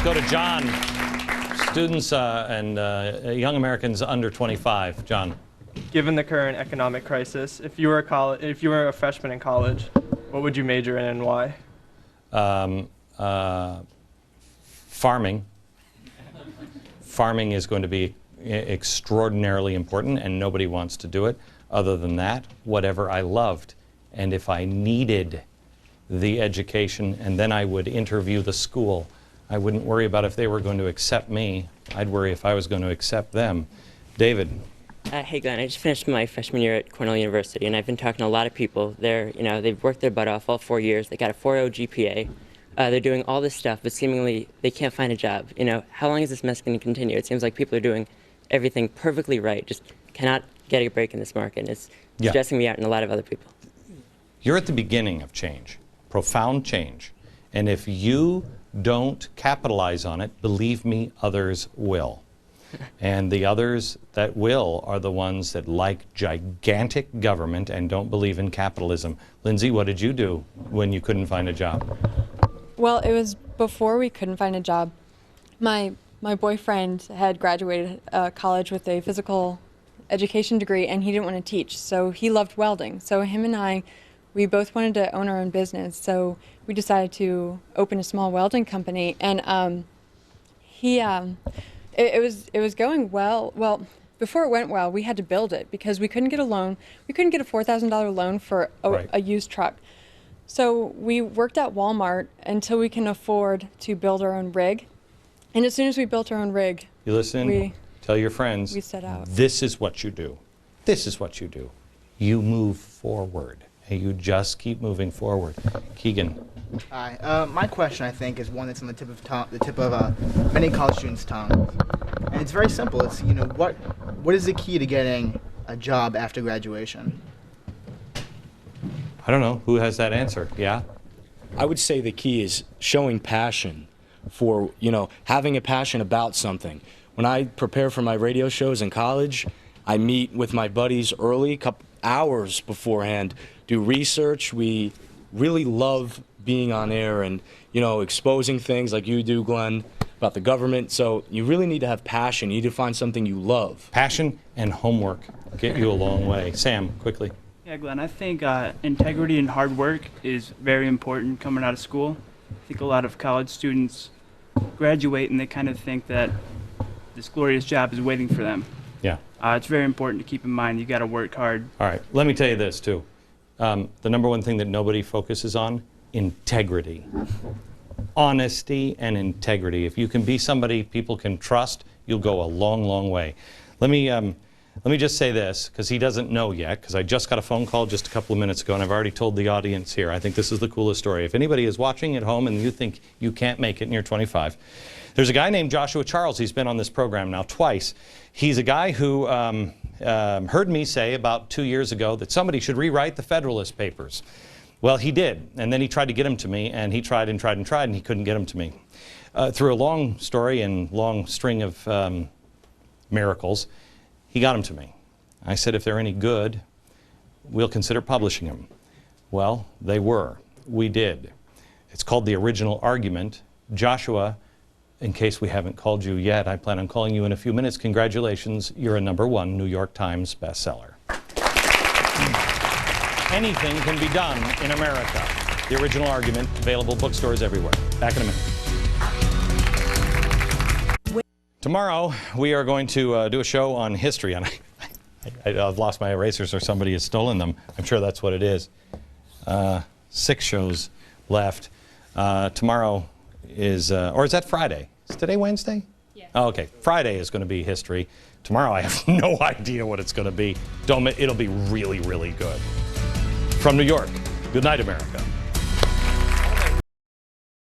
Let's go to John. Students and young Americans under 25. John. Given the current economic crisis, if you were a freshman in college, what would you major in and why? Farming. Farming is going to be extraordinarily important, and nobody wants to do it. Other than that, whatever I loved. And if I needed the education, and then I would interview the school, I wouldn't worry about if they were going to accept me. I'd worry if I was going to accept them. David. Hey Glenn, I just finished my freshman year at Cornell University, and I've been talking to a lot of people. They've worked their butt off all 4 years. They got a 4.0 GPA. They're doing all this stuff, but seemingly they can't find a job. How long is this mess going to continue? It seems like people are doing everything perfectly right, just cannot get a break in this market. And it's stressing me out and a lot of other people. You're at the beginning of change, profound change. And if you don't capitalize on it, believe me, others will. And the others that will are the ones that like gigantic government and don't believe in capitalism. Lindsay, what did you do when you couldn't find a job? Well, it was before we couldn't find a job. My boyfriend had graduated college with a physical education degree, and he didn't want to teach, so he loved welding. So him and I, we both wanted to own our own business, so we decided to open a small welding company, and it was going well. Well, before it went well, we had to build it because we couldn't get a loan. We couldn't get a $4,000 loan for a used truck. So we worked at Walmart until we can afford to build our own rig. And as soon as we built our own rig, you listen, tell your friends, we set out. This is what you do. This is what you do. You move forward. You just keep moving forward. Keegan. Hi. My question, I think, is one that's on the tip of many college students' tongues, and it's very simple. It's what is the key to getting a job after graduation? I don't know. Who has that answer? Yeah. I would say the key is showing passion for having a passion about something. When I prepare for my radio shows in college, I meet with my buddies early, couple hours beforehand, do research. We really love being on air and exposing things like you do, Glenn, about the government. So you really need to have passion. You need to find something you love. Passion and homework get you a long way. Sam, quickly. Yeah, Glenn, I think integrity and hard work is very important coming out of school. I think a lot of college students graduate and they kind of think that this glorious job is waiting for them. Yeah. It's very important to keep in mind you got to work hard. All right, let me tell you this too. The number one thing that nobody focuses on, integrity. Honesty and integrity. If you can be somebody people can trust, you'll go a long, long way. Let me just say this, because he doesn't know yet, because I just got a phone call just a couple of minutes ago, and I've already told the audience here. I think this is the coolest story. If anybody is watching at home and you think you can't make it and you're 25, there's a guy named Joshua Charles. He's been on this program now twice. He's a guy who heard me say about 2 years ago that somebody should rewrite the Federalist Papers. Well, he did, and then he tried to get them to me, and he tried and tried and tried, and he couldn't get them to me. Through a long story and long string of miracles, he got them to me. I said, if they're any good, we'll consider publishing them. Well, they were. We did. It's called The Original Argument. Joshua, in case we haven't called you yet, I plan on calling you in a few minutes. Congratulations, you're a #1 New York Times bestseller. Anything can be done in America. The Original Argument, available bookstores everywhere. Back in a minute. Tomorrow, we are going to do a show on history. And I've lost my erasers or somebody has stolen them. I'm sure that's what it is. 6 shows left. Tomorrow is, or is that Friday? Is today Wednesday? Yeah. Oh, okay. Friday is going to be history. Tomorrow, I have no idea what it's going to be. It'll be really, really good. From New York, good night, America.